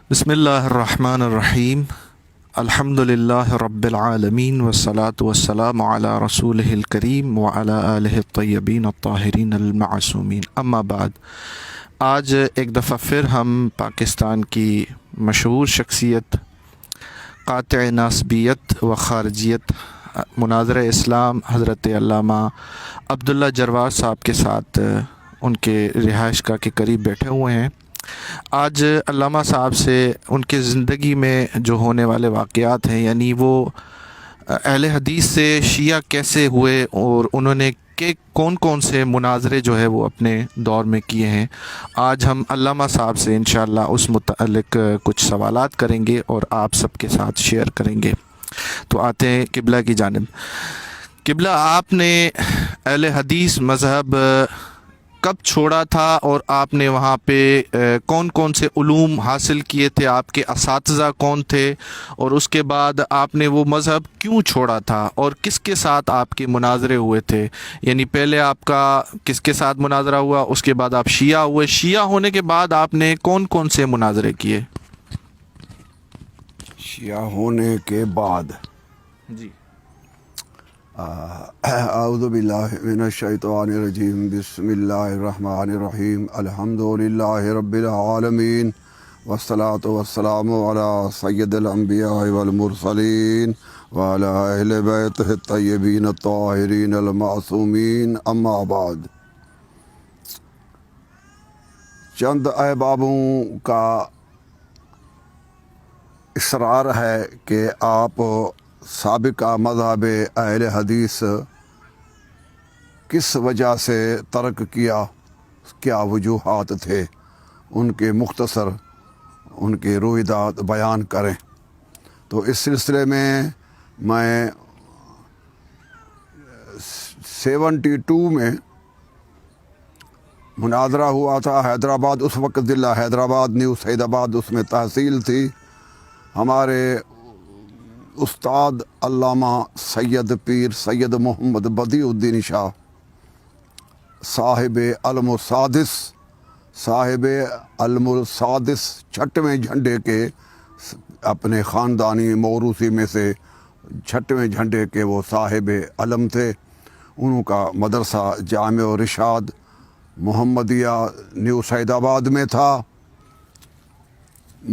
بسم اللہ الرحمن الرحیم الحمد للہ رب العالمین والصلاة والسلام علی رسولہ الکریم وعلی آلہ الطیبین الطاہرین المعصومین، اما بعد۔ آج ایک دفعہ پھر ہم پاکستان کی مشہور شخصیت، قاطع ناسبیت و خارجیت، مناظر اسلام حضرت علامہ عبداللہ جروار صاحب کے ساتھ ان کے رہائش گاہ کے قریب بیٹھے ہوئے ہیں۔ آج علامہ صاحب سے ان کے زندگی میں جو ہونے والے واقعات ہیں، یعنی وہ اہل حدیث سے شیعہ کیسے ہوئے اور انہوں نے کون کون سے مناظرے جو ہے وہ اپنے دور میں کیے ہیں، آج ہم علامہ صاحب سے انشاءاللہ اس متعلق کچھ سوالات کریں گے اور آپ سب کے ساتھ شیئر کریں گے۔ تو آتے ہیں قبلہ کی جانب۔ قبلہ، آپ نے اہل حدیث مذہب کب چھوڑا تھا اور آپ نے وہاں پہ کون کون سے علوم حاصل کیے تھے، آپ کے اساتذہ کون تھے، اور اس کے بعد آپ نے وہ مذہب کیوں چھوڑا تھا اور کس کے ساتھ آپ کے مناظرے ہوئے تھے؟ یعنی پہلے آپ کا کس کے ساتھ مناظرہ ہوا، اس کے بعد آپ شیعہ ہوئے، شیعہ ہونے کے بعد آپ نے کون کون سے مناظرے کیے؟ شیعہ ہونے کے بعد جی، اعوذ باللہ من الشیطان الرجیم، بسم اللہ الرحمن الرحیم، الحمد للہ رب العالمین، والصلاة والسلام علی سید الانبیاء والمرسلین وعلی اہل بیتہ الطیبین الطاہرین المعصومین، اما بعد۔ چند احبابوں کا اصرار ہے کہ آپ سابقہ مذہب اہل حدیث کس وجہ سے ترک کیا، کیا وجوہات تھے، ان کے مختصر ان کے رویداد بیان کریں۔ تو اس سلسلے میں 72 میں مناظرہ ہوا تھا حیدرآباد، اس وقت ضلع حیدرآباد، نیو سعید آباد اس میں تحصیل تھی۔ ہمارے استاد علامہ سید پیر سید محمد بدیع الدین شاہ صاحب علم السادس، چھٹویں جھنڈے کے، اپنے خاندانی موروثی میں سے چھٹویں جھنڈے کے وہ صاحب علم تھے۔ انہوں کا مدرسہ جامع رشاد محمدیہ نیو سعید آباد میں تھا۔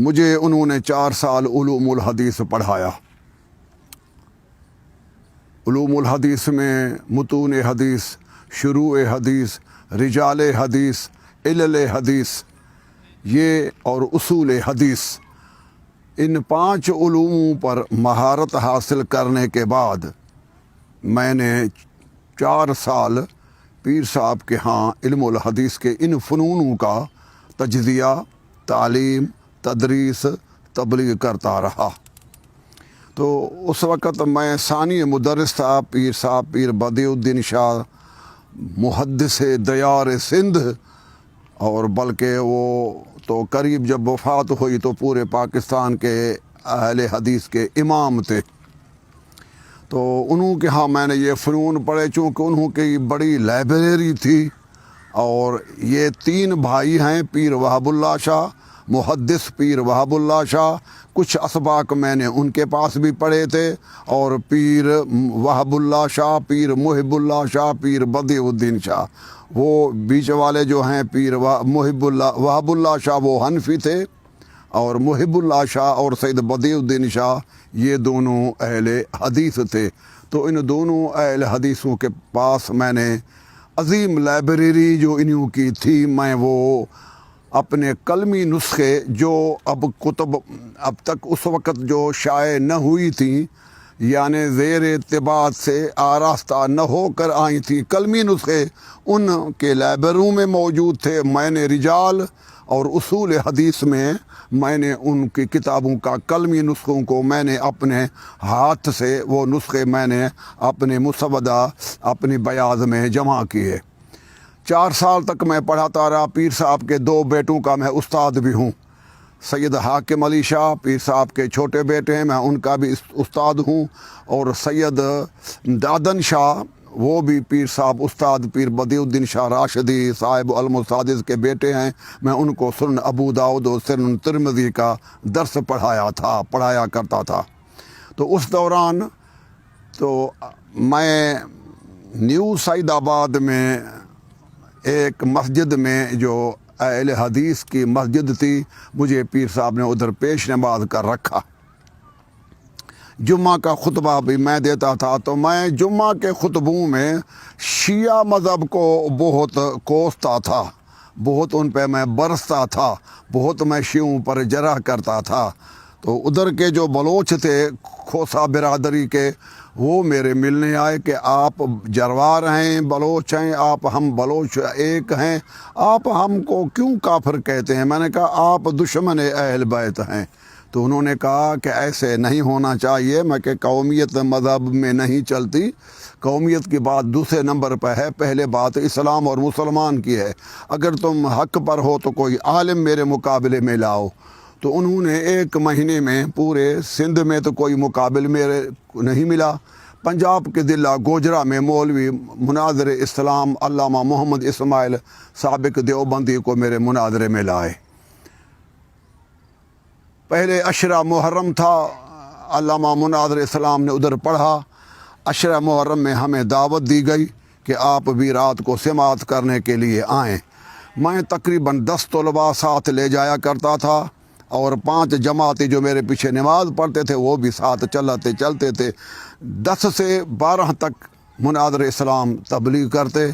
مجھے انہوں نے 4 سال علوم الحدیث پڑھایا۔ علوم الحدیث میں متون حدیث، شروع حدیث، رجال حدیث، علل حدیث یہ اور اصول حدیث، ان 5 علوموں پر مہارت حاصل کرنے کے بعد میں نے 4 سال پیر صاحب کے ہاں علم الحدیث کے ان فنونوں کا تجزیہ، تعلیم، تدریس، تبلیغ کرتا رہا۔ تو اس وقت میں ثانی مدرس تھا۔ پیر صاحب پیر بدیع الدین شاہ محدث دیار سندھ، اور بلکہ وہ تو قریب جب وفات ہوئی تو پورے پاکستان کے اہل حدیث کے امام تھے۔ تو انہوں کے ہاں میں نے یہ فنون پڑھے، چونکہ انہوں کی بڑی لائبریری تھی، اور یہ 3 بھائی ہیں، پیر وہاب اللہ شاہ، محدث پیر وہاب اللہ شاہ، کچھ اسباق میں نے ان کے پاس بھی پڑھے تھے، اور پیر وہاب اللہ شاہ، پیر محب اللہ شاہ، پیر بدیع الدین شاہ، وہ بیچ والے جو ہیں پیر وہاب اللہ شاہ وہ حنفی تھے، اور محب اللہ شاہ اور سید بدیع الدین شاہ یہ دونوں اہل حدیث تھے۔ تو ان دونوں اہل حدیثوں کے پاس میں نے عظیم لائبریری جو انہوں کی تھی، میں وہ اپنے قلمی نسخے جو اب تک اس وقت جو شائع نہ ہوئی تھیں، یعنی زیر اتباعت سے آراستہ نہ ہو کر آئی تھیں، قلمی نسخے ان کے لائبریریوں میں موجود تھے۔ میں نے رجال اور اصول حدیث میں نے ان کی کتابوں کا قلمی نسخوں کو میں نے اپنے ہاتھ سے وہ نسخے میں نے اپنے مسودہ اپنی بیاض میں جمع کیے۔ 4 سال تک میں پڑھاتا رہا۔ پیر صاحب کے 2 بیٹوں کا میں استاد بھی ہوں۔ سید حاکم علی شاہ پیر صاحب کے چھوٹے بیٹے ہیں، میں ان کا بھی استاد ہوں، اور سید دادن شاہ وہ بھی پیر صاحب استاد پیر بدیع الدین شاہ راشدی صاحب المسادس کے بیٹے ہیں. میں ان کو سنن ابو داؤد اور سنن ترمذی کا درس پڑھایا کرتا تھا. تو اس دوران تو میں نیو سعید آباد میں ایک مسجد میں جو اہل حدیث کی مسجد تھی، مجھے پیر صاحب نے ادھر پیش نماز کر رکھا. جمعہ کا خطبہ بھی میں دیتا تھا. تو میں جمعہ کے خطبوں میں شیعہ مذہب کو بہت کوستا تھا، بہت ان پہ میں برستا تھا، بہت میں شیعوں پر جرح کرتا تھا. تو ادھر کے جو بلوچ تھے کھوسا برادری کے، وہ میرے ملنے آئے کہ آپ جروار ہیں، بلوچ ہیں، ہم بلوچ ایک ہیں، آپ ہم کو کیوں کافر کہتے ہیں؟ میں نے کہا آپ دشمن اہل بیت ہیں. تو انہوں نے کہا کہ ایسے نہیں ہونا چاہیے. میں کہ قومیت مذہب میں نہیں چلتی، قومیت کی بات دوسرے نمبر پہ ہے، پہلے بات اسلام اور مسلمان کی ہے. اگر تم حق پر ہو تو کوئی عالم میرے مقابلے میں لاؤ. تو انہوں نے ایک مہینے میں پورے سندھ میں تو کوئی مقابل میرے نہیں ملا. پنجاب کے ضلع گوجرا میں مولوی مناظر اسلام علامہ محمد اسماعیل سابق دیوبندی کو میرے مناظرے میں لائے. پہلے عشرہ محرم تھا، علامہ مناظر اسلام نے ادھر پڑھا. عشرہ محرم میں ہمیں دعوت دی گئی کہ آپ بھی رات کو سماعت کرنے کے لیے آئیں. میں تقریباً 10 طلباء ساتھ لے جایا کرتا تھا، اور 5 جماعتی جو میرے پیچھے نماز پڑھتے تھے وہ بھی ساتھ چلتے تھے. 10 سے 12 تک مناظر اسلام تبلیغ کرتے.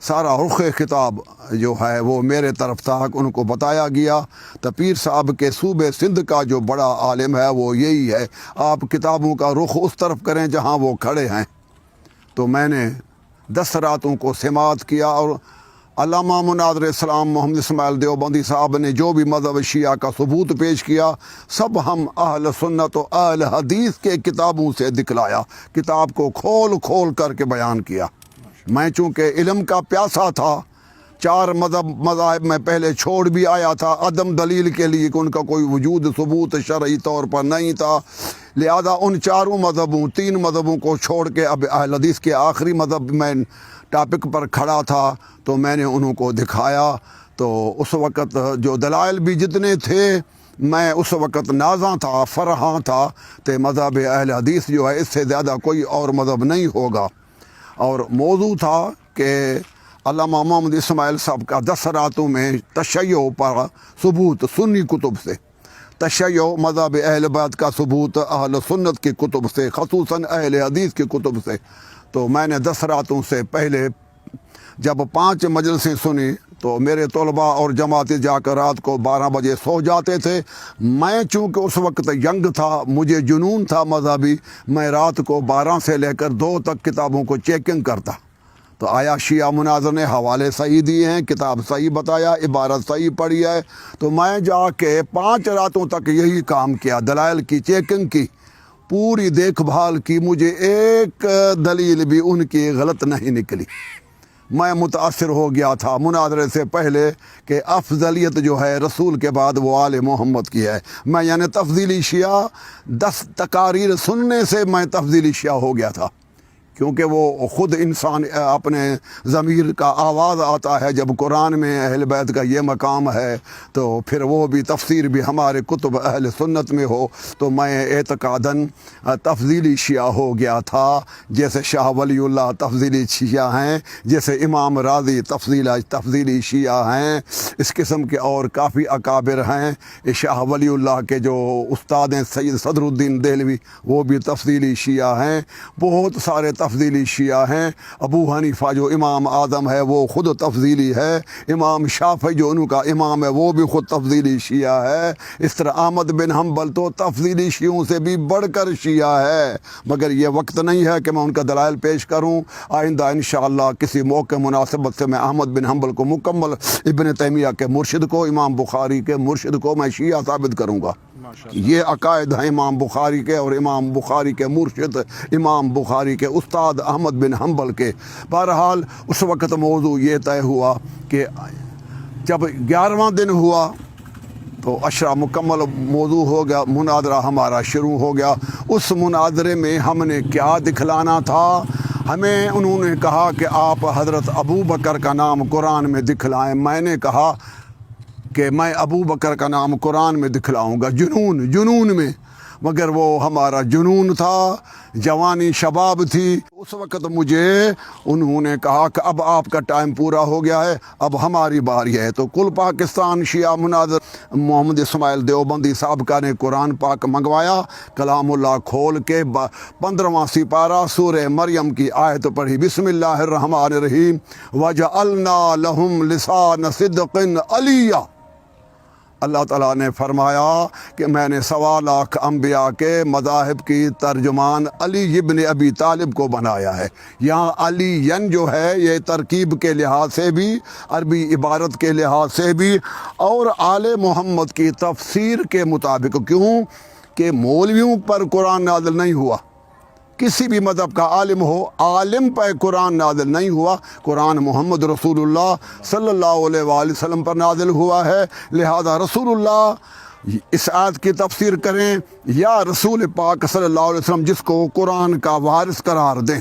سارا رخ خطاب جو ہے وہ میرے طرف تھا. ان کو بتایا گیا تو پیر صاحب کے صوبے سندھ کا جو بڑا عالم ہے وہ یہی ہے، آپ کتابوں کا رخ اس طرف کریں جہاں وہ کھڑے ہیں. تو میں نے 10 راتوں کو سماعت کیا، اور علامہ مناظر اسلام محمد اسماعیل دیوبندی صاحب نے جو بھی مذہب شیعہ کا ثبوت پیش کیا سب ہم اہل سنت و اہل حدیث کے کتابوں سے دکھلایا، کتاب کو کھول کر کے بیان کیا. میں چونکہ علم کا پیاسا تھا، 4 مذاہب میں پہلے چھوڑ بھی آیا تھا عدم دلیل کے لیے کہ ان کا کوئی وجود ثبوت شرعی طور پر نہیں تھا. لہذا ان 4 مذہبوں 3 مذہبوں کو چھوڑ کے اب اہل حدیث کے آخری مذہب میں ٹاپک پر کھڑا تھا. تو میں نے انہوں کو دکھایا. تو اس وقت جو دلائل بھی جتنے تھے، میں اس وقت نازاں تھا، فرحاں تھا کہ مذہب اہل حدیث جو ہے اس سے زیادہ کوئی اور مذہب نہیں ہوگا. اور موضوع تھا کہ علامہ محمد اسماعیل صاحب کا 10 راتوں میں تشیع پر ثبوت سنی کتب سے، تشیع مذہب اہل بیت کا ثبوت اہل سنت کی کتب سے، خصوصاً اہل حدیث کی کتب سے. تو میں نے 10 راتوں سے پہلے جب 5 مجلسیں سنی تو میرے طلباء اور جماعتی جا کر رات کو 12 بجے سو جاتے تھے. میں چونکہ اس وقت ینگ تھا، مجھے جنون تھا مذہبی، میں رات کو 12 سے لے کر 2 تک کتابوں کو چیکنگ کرتا. تو آیا شیعہ مناظر نے حوالے صحیح دیے ہیں، کتاب صحیح بتایا، عبارت صحیح پڑھی ہے. تو میں جا کے 5 راتوں تک یہی کام کیا، دلائل کی چیکنگ کی، پوری دیکھ بھال کی. مجھے ایک دلیل بھی ان کی غلط نہیں نکلی. میں متاثر ہو گیا تھا مناظرے سے پہلے کہ افضلیت جو ہے رسول کے بعد وہ آل محمد کی ہے. میں یعنی تفضیلی شیعہ 10 تقاریر سننے سے میں تفضیلی شیعہ ہو گیا تھا، کیونکہ وہ خود انسان اپنے ضمیر کا آواز آتا ہے. جب قرآن میں اہل بیت کا یہ مقام ہے تو پھر وہ بھی تفسیر بھی ہمارے کتب اہل سنت میں ہو. تو میں اعتقاداً تفضیلی شیعہ ہو گیا تھا، جیسے شاہ ولی اللہ تفضیلی شیعہ ہیں، جیسے امام راضی تفضیلی شیعہ ہیں. اس قسم کے اور کافی اکابر ہیں. شاہ ولی اللہ کے جو استاد ہیں سید صدر الدین دہلوی، وہ بھی تفضیلی شیعہ ہیں. بہت سارے تفضیلی شیعہ ہیں. ابو حنیفہ جو امام اعظم ہے وہ خود تفضیلی ہے. امام شافعی جو ان کا امام ہے وہ بھی خود تفضیلی شیعہ ہے. اس طرح احمد بن حنبل تو تفضیلی شیعوں سے بھی بڑھ کر شیعہ ہے. مگر یہ وقت نہیں ہے کہ میں ان کا دلائل پیش کروں. آئندہ انشاءاللہ کسی موقع مناسبت سے میں احمد بن حنبل کو مکمل ابن تیمیہ کے مرشد کو، امام بخاری کے مرشد کو میں شیعہ ثابت کروں گا. یہ عقائد ہیں امام بخاری کے اور امام بخاری کے مرشد امام بخاری کے استاد احمد بن حنبل کے. بہرحال اس وقت موضوع یہ طے ہوا کہ جب 11واں دن ہوا تو عشرہ مکمل موضوع ہو گیا، مناظرہ ہمارا شروع ہو گیا. اس مناظرے میں ہم نے کیا دکھلانا تھا؟ ہمیں انہوں نے کہا کہ آپ حضرت ابو بکر کا نام قرآن میں دکھلائیں. میں نے کہا کہ میں ابو بکر کا نام قرآن میں دکھلاؤں گا جنون میں، مگر وہ ہمارا جنون تھا، جوانی شباب تھی. اس وقت مجھے انہوں نے کہا کہ اب آپ کا ٹائم پورا ہو گیا ہے، اب ہماری باری ہے. تو کل پاکستان شیعہ مناظر محمد اسماعیل دیوبندی صاحب کا نے قرآن پاک منگوایا، کلام اللہ کھول کے 15واں سپارہ سورہ مریم کی آیت پڑھی. بسم اللہ الرحمن الرحیم. وَجَعَلْنَا لَهُمْ لِسَانَ صِدْقٍ عَلِيًّا. اللہ تعالیٰ نے فرمایا کہ میں نے 1.25 لاکھ انبیاء کے مذاہب کی ترجمان علی ابن ابی طالب کو بنایا ہے. یہاں علی جو ہے یہ ترکیب کے لحاظ سے بھی، عربی عبارت کے لحاظ سے بھی، اور آل محمد کی تفسیر کے مطابق. کیوں کہ مولویوں پر قرآن نازل نہیں ہوا، کسی بھی مذہب کا عالم ہو، عالم پر قرآن نازل نہیں ہوا. قرآن محمد رسول اللہ صلی اللہ علیہ وآلہ وسلم پر نازل ہوا ہے. لہذا رسول اللہ اس آیت کی تفسیر کریں یا رسول پاک صلی اللہ علیہ وسلم جس کو قرآن کا وارث قرار دیں.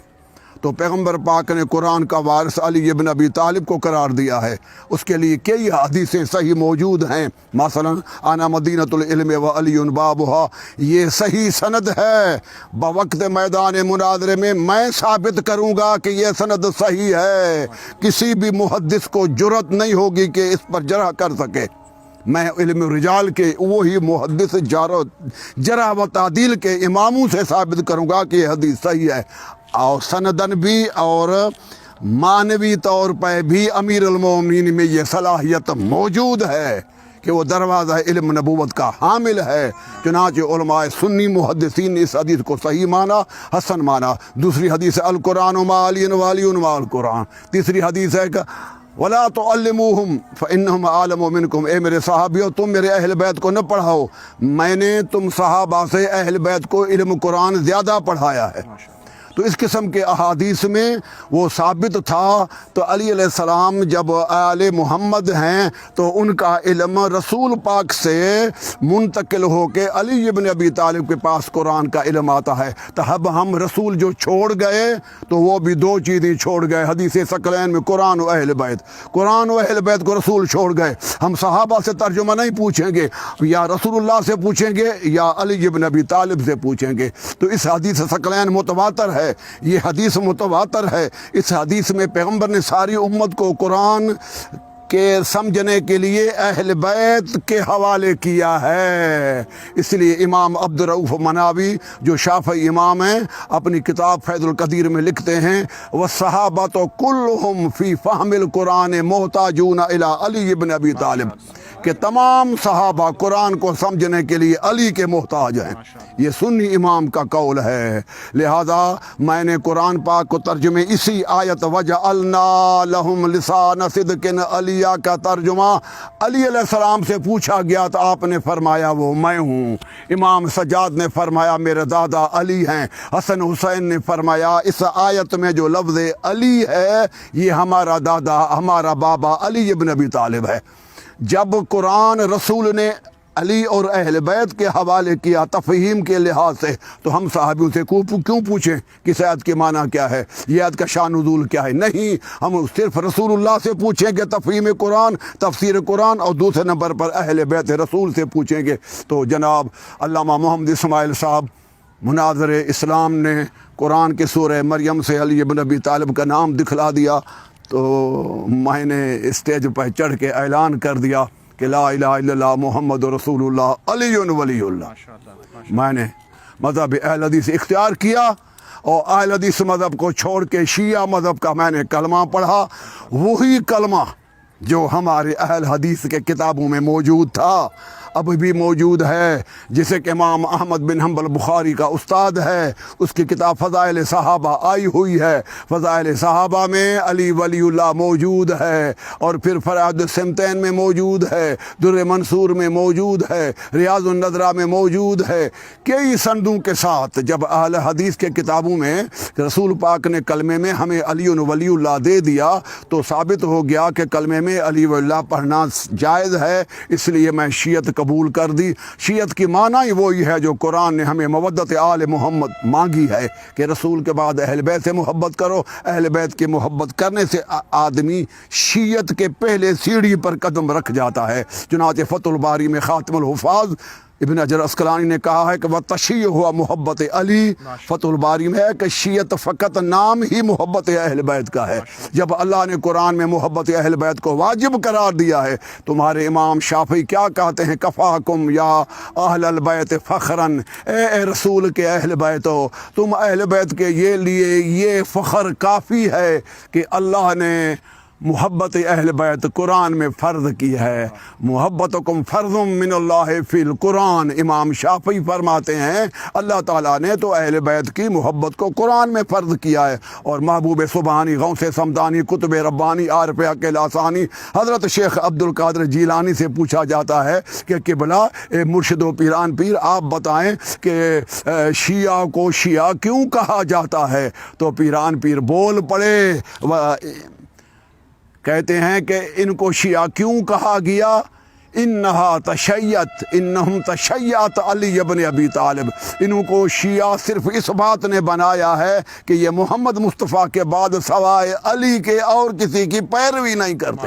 تو پیغمبر پاک نے قرآن کا وارث علی ابن ابی طالب کو قرار دیا ہے. اس کے لیے کئی حدیثیں صحیح موجود ہیں. مثلا انا مدینۃ العلم و علی بابھا، یہ صحیح سند ہے. بوقت میدان مناظرے میں ثابت کروں گا کہ یہ سند صحیح ہے. کسی بھی محدث کو جرأت نہیں ہوگی کہ اس پر جرح کر سکے. میں علم رجال کے وہی محدث جرح و تعدیل کے اماموں سے ثابت کروں گا کہ یہ حدیث صحیح ہے. اور سندن بھی اور معنوی طور پہ بھی امیر المومنین میں یہ صلاحیت موجود ہے کہ وہ دروازہ علم نبوت کا حامل ہے. چنانچہ علماء سنی محدثین نے اس حدیث کو صحیح مانا، حسن مانا. دوسری حدیث ہے القرآن مع علی وعلی مع القرآن. تیسری حدیث ہے کہ ولا تعلموہم فانہم اعلم منکم. اے میرے صحابیوں، تم میرے اہل بیت کو نہ پڑھاؤ، میں نے تم صحابہ سے اہل بیت کو علم قرآن زیادہ پڑھایا ہے. تو اس قسم کے احادیث میں وہ ثابت تھا. تو علی علیہ السلام جب آل محمد ہیں تو ان کا علم رسول پاک سے منتقل ہو کے علی ابن ابی طالب کے پاس قرآن کا علم آتا ہے. تو اب ہم رسول جو چھوڑ گئے تو وہ بھی 2 چیزیں چھوڑ گئے. حدیث ثقلین میں قرآن و اہل بیت، قرآن و اہل بیت کو رسول چھوڑ گئے. ہم صحابہ سے ترجمہ نہیں پوچھیں گے، یا رسول اللہ سے پوچھیں گے یا علی ابن ابی طالب سے پوچھیں گے. تو اس حدیث ثقلین متواتر ہے، یہ حدیث متواتر ہے. اس حدیث میں پیغمبر نے ساری امت کو قرآن کے سمجھنے کے لیے اہل بیت کے حوالے کیا ہے. اس لیے امام عبد الرؤف مناوی جو شافعی امام ہیں اپنی کتاب فیض القدیر میں لکھتے ہیں وَالصَّحَابَةُ كُلُّهُمْ فِي فَهْمِ الْقُرْآنِ مُحْتَاجُونَ إِلَىٰ عَلِيِّ بْنِ أَبِي طالب، کہ تمام صحابہ قرآن کو سمجھنے کے لیے علی کے محتاج ہیں. یہ سنی امام کا قول ہے. لہذا میں نے قرآن پاک کو ترجمے اسی آیت وَجَعَلْنَا لَهُمْ لِسَانَ صِدْقٍ عَلِيًّا کا ترجمہ علی علیہ السلام سے پوچھا گیا تو آپ نے فرمایا وہ میں ہوں. امام سجاد نے فرمایا میرے دادا علی ہیں. حسن حسین نے فرمایا اس آیت میں جو لفظ علی ہے یہ ہمارا دادا، ہمارا بابا علی ابن ابی طالب ہے. جب قرآن رسول نے علی اور اہل بیت کے حوالے کیا تفہیم کے لحاظ سے تو ہم صحابیوں سے کیوں پوچھیں کہ اس آیت کے معنی کیا ہے، یہ آیت کا شان نزول کیا ہے؟ نہیں، ہم صرف رسول اللہ سے پوچھیں گے تفہیم قرآن، تفسیر قرآن، اور دوسرے نمبر پر اہل بیت رسول سے پوچھیں گے. تو جناب علامہ محمد اسماعیل صاحب مناظر اسلام نے قرآن کے سورہ مریم سے علی ابن ابی طالب کا نام دکھلا دیا. تو میں نے اسٹیج پر چڑھ کے اعلان کر دیا کہ لا الہ الا اللہ محمد رسول اللہ علی ولی اللہ. میں نے مذہب اہل حدیث اختیار کیا اور اہل حدیث مذہب کو چھوڑ کے شیعہ مذہب کا میں نے کلمہ پڑھا. وہی کلمہ جو ہمارے اہل حدیث کے کتابوں میں موجود تھا اب بھی موجود ہے، جسے کہ امام احمد بن حنبل بخاری کا استاد ہے. اس کی کتاب فضائل صحابہ آئی ہوئی ہے. فضائل صحابہ میں علی ولی اللہ موجود ہے، اور پھر فرائض السمتین میں موجود ہے، در منصور میں موجود ہے، ریاض النظرہ میں موجود ہے. کئی سندوں کے ساتھ جب اہل حدیث کے کتابوں میں رسول پاک نے کلمے میں ہمیں علی ولی اللہ دے دیا تو ثابت ہو گیا کہ کلمے میں علی ولی اللہ پڑھنا جائز ہے. اس لیے میں شیعت قبول کر دی۔ شیعت کی معنی ہی وہی ہے جو قرآن نے ہمیں مودت آل محمد مانگی ہے کہ رسول کے بعد اہل بیت سے محبت کرو۔ اہل بیت کی محبت کرنے سے آدمی شیعت کے پہلے سیڑھی پر قدم رکھ جاتا ہے۔ چنانچہ فتح الباری میں خاتم الحفاظ ابن حجر عسقلانی نے کہا ہے کہ وہ تشیع ہوا محبت علی۔ فتح الباری میں ہے کہ شیعت فقط نام ہی محبت اہل بیت کا ہے۔ جب اللہ نے قرآن میں محبت اہل بیت کو واجب قرار دیا ہے، تمہارے امام شافعی کیا کہتے ہیں؟ کفاکم یا اہل البیت فخراً، اے رسول کے اہل بیت ہو، تم اہل بیت کے لیے یہ فخر کافی ہے کہ اللہ نے محبت اہل بیت قرآن میں فرض کی ہے۔ محبتکم فرض من اللہ فی القرآن، امام شافعی فرماتے ہیں اللہ تعالیٰ نے تو اہل بیت کی محبت کو قرآن میں فرض کیا ہے۔ اور محبوب سبحانی، غوث سمدانی، قطب ربانی، عارف حق لاثانی، حضرت شیخ عبد القادر جیلانی سے پوچھا جاتا ہے کہ قبلہ مرشد و پیران پیر آپ بتائیں کہ شیعہ کو شیعہ کیوں کہا جاتا ہے؟ تو پیران پیر بول پڑے، کہتے ہیں کہ ان کو شیعہ کیوں کہا گیا؟ انہا تشیعت، انہم تشیعت علی ابن ابی طالب، انہوں کو شیعہ صرف اس بات نے بنایا ہے کہ یہ محمد مصطفیٰ کے بعد سوائے علی کے اور کسی کی پیروی نہیں کرتے۔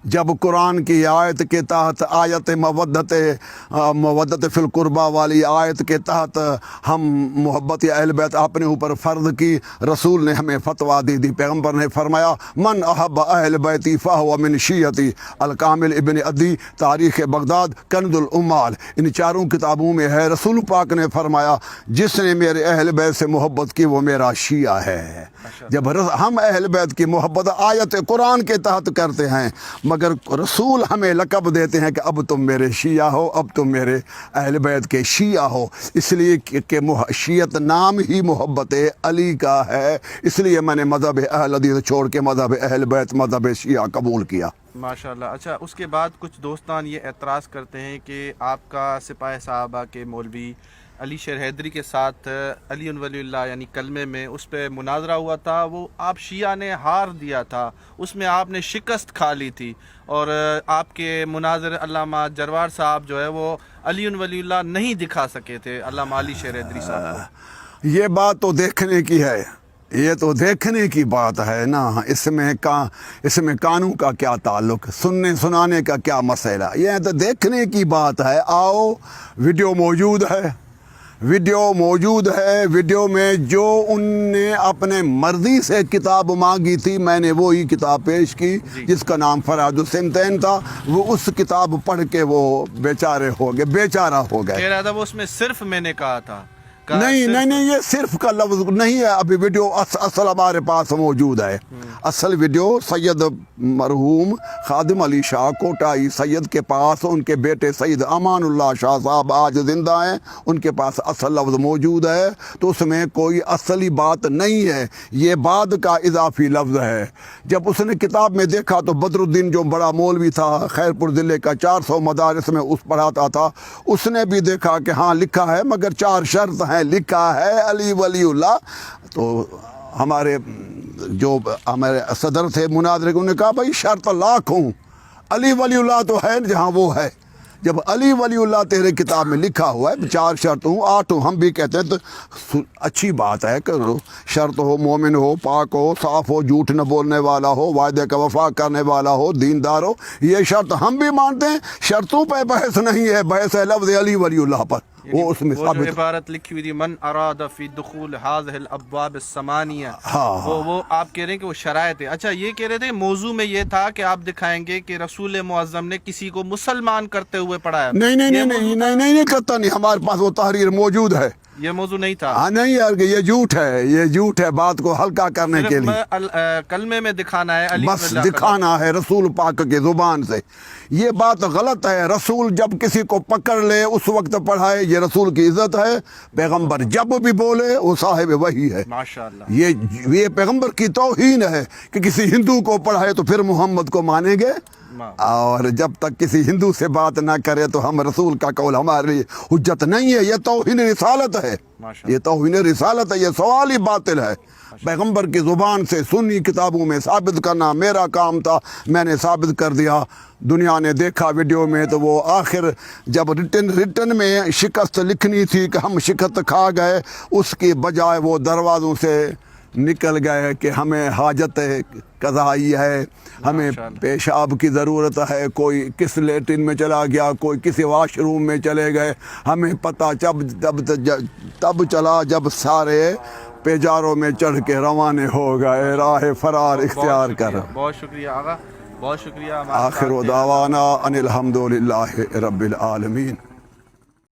جب قرآن کی آیت کے تحت آیت مودت فی القربہ والی آیت کے تحت ہم محبت اہل بیت اپنے اوپر فرض کی، رسول نے ہمیں فتویٰ دی، پیغمبر نے فرمایا من احب اہل بیتی فہو من شیعتی، الکامل ابن عدی، تاریخ بغداد، کنز العمال، ان چاروں کتابوں میں ہے۔ رسول پاک نے فرمایا جس نے میرے اہل بیت سے محبت کی وہ میرا شیعہ ہے۔ جب ہم اہل بیت کی محبت آیت قرآن کے تحت کرتے ہیں، مگر رسول ہمیں لقب دیتے ہیں کہ اب تم میرے شیعہ ہو، اب تم میرے اہل بیت کے شیعہ ہو، اس لیے کہ شیعت نام ہی محبت علی کا ہے۔ اس لیے میں نے مذہب اہل حدیث چھوڑ کے مذہب اہل بیت، مذہب شیعہ قبول کیا۔ ماشاءاللہ۔ اچھا، اس کے بعد کچھ دوستان یہ اعتراض کرتے ہیں کہ آپ کا سپاہ صحابہ کے مولوی علی شیر حیدری کے ساتھ علی ولی اللہ یعنی کلمے میں اس پہ مناظرہ ہوا تھا، وہ آپ شیعہ نے ہار دیا تھا، اس میں آپ نے شکست کھا لی تھی، اور آپ کے مناظر علامہ جروار صاحب جو ہے وہ علی ولی اللہ نہیں دکھا سکے تھے علامہ علی شیر حیدری صاحب کو۔ یہ بات تو دیکھنے کی ہے، یہ تو دیکھنے کی بات ہے نا، اس میں قانون کا کیا تعلق، سننے سنانے کا کیا مسئلہ، یہ تو دیکھنے کی بات ہے۔ آؤ، ویڈیو موجود ہے، ویڈیو میں جو ان نے اپنے مرضی سے کتاب مانگی تھی، میں نے وہی کتاب پیش کی جس کا نام فرائض السنتین تھا۔ وہ اس کتاب پڑھ کے وہ بیچارہ ہو گئے۔ کہہ رہا تھا وہ اس میں صرف میں نے کہا تھا، نہیں، یہ صرف کا لفظ نہیں ہے۔ ابھی ویڈیو اصل ہمارے پاس موجود ہے، اصل ویڈیو سید مرحوم خادم علی شاہ کوٹائی سید کے پاس، ان کے بیٹے سید امان اللہ شاہ صاحب آج زندہ ہیں، ان کے پاس اصل لفظ موجود ہے، تو اس میں کوئی اصلی بات نہیں ہے، یہ بعد کا اضافی لفظ ہے۔ جب اس نے کتاب میں دیکھا تو بدر الدین جو بڑا مولوی تھا خیر پور ضلع کا، 400 مدارس میں اس پڑھاتا تھا، اس نے بھی دیکھا کہ ہاں لکھا ہے مگر 4 شرط ہیں، لکھا ہے علی ولی اللہ۔ تو ہمارے صدر تھے مناظرے، انہوں نے کہا بھائی شرط لاکھ ہوں، علی ولی اللہ تو ہے جہاں وہ ہے۔ جب علی ولی اللہ تیرے کتاب میں لکھا ہوا ہے 4 شرط ہوں، 8 ہوں، ہم بھی کہتے ہیں تو اچھی بات ہے کہ شرط ہو، مومن ہو، پاک ہو، صاف ہو، جھوٹ نہ بولنے والا ہو، وعدے کا وفا کرنے والا ہو، دیندار ہو، یہ شرط ہم بھی مانتے ہیں۔ شرطوں پہ بحث نہیں ہے، بحث ہے لفظ علی ولی اللہ پر۔ وہ اس میں جو عبارت لکھی ہوئی تھی من اراد فی دخول هذه الابواب الثمانیہ، وہ آپ کہہ رہے ہیں کہ وہ شرائط ہے۔ اچھا، یہ کہہ رہے تھے موضوع میں یہ تھا کہ آپ دکھائیں گے کہ رسول معظم نے کسی کو مسلمان کرتے ہوئے پڑھایا۔ نہیں کرتا نہیں، ہمارے پاس وہ تحریر موجود ہے۔ یہ موضوع نہیں تھا؟ ہاں نہیں یار، یہ جھوٹ ہے، بات کو ہلکا کرنے کے لیے کلمے میں دکھانا ہے، بس دکھانا ہے رسول پاک کے زبان سے۔ یہ بات غلط ہے، رسول جب کسی کو پکڑ لے اس وقت پڑھائے، یہ رسول کی عزت ہے۔ پیغمبر جب بھی بولے وہ صاحب وحی ہے، ماشاءاللہ۔ یہ پیغمبر کی توہین ہے کہ کسی ہندو کو پڑھائے تو پھر محمد کو مانیں گے، اور جب تک کسی ہندو سے بات نہ کرے تو ہم رسول کا قول ہمارے لیے حجت نہیں ہے۔ یہ توہین رسالت ہے، یہ توہین رسالت ہے، یہ سوال ہی باطل ہے۔ پیغمبر کی زبان سے سنی کتابوں میں ثابت کرنا میرا کام تھا، میں نے ثابت کر دیا۔ دنیا نے دیکھا ویڈیو میں تو وہ آخر جب ریٹن میں شکست لکھنی تھی کہ ہم شکست کھا گئے، اس کی بجائے وہ دروازوں سے نکل گئے کہ ہمیں حاجت قضائی ہے، ہمیں پیشاب کی ضرورت ہے، کوئی کس لیٹرین میں چلا گیا، کوئی کسی واش روم میں چلے گئے۔ ہمیں پتہ تب چلا جب سارے پیجاروں میں چڑھ کے روانہ ہو گئے راہ فرار اختیار کر۔ بہت شکریہ آقا، بہت شکریہ۔ آخر دعوانا ان الحمدللہ رب العالمین۔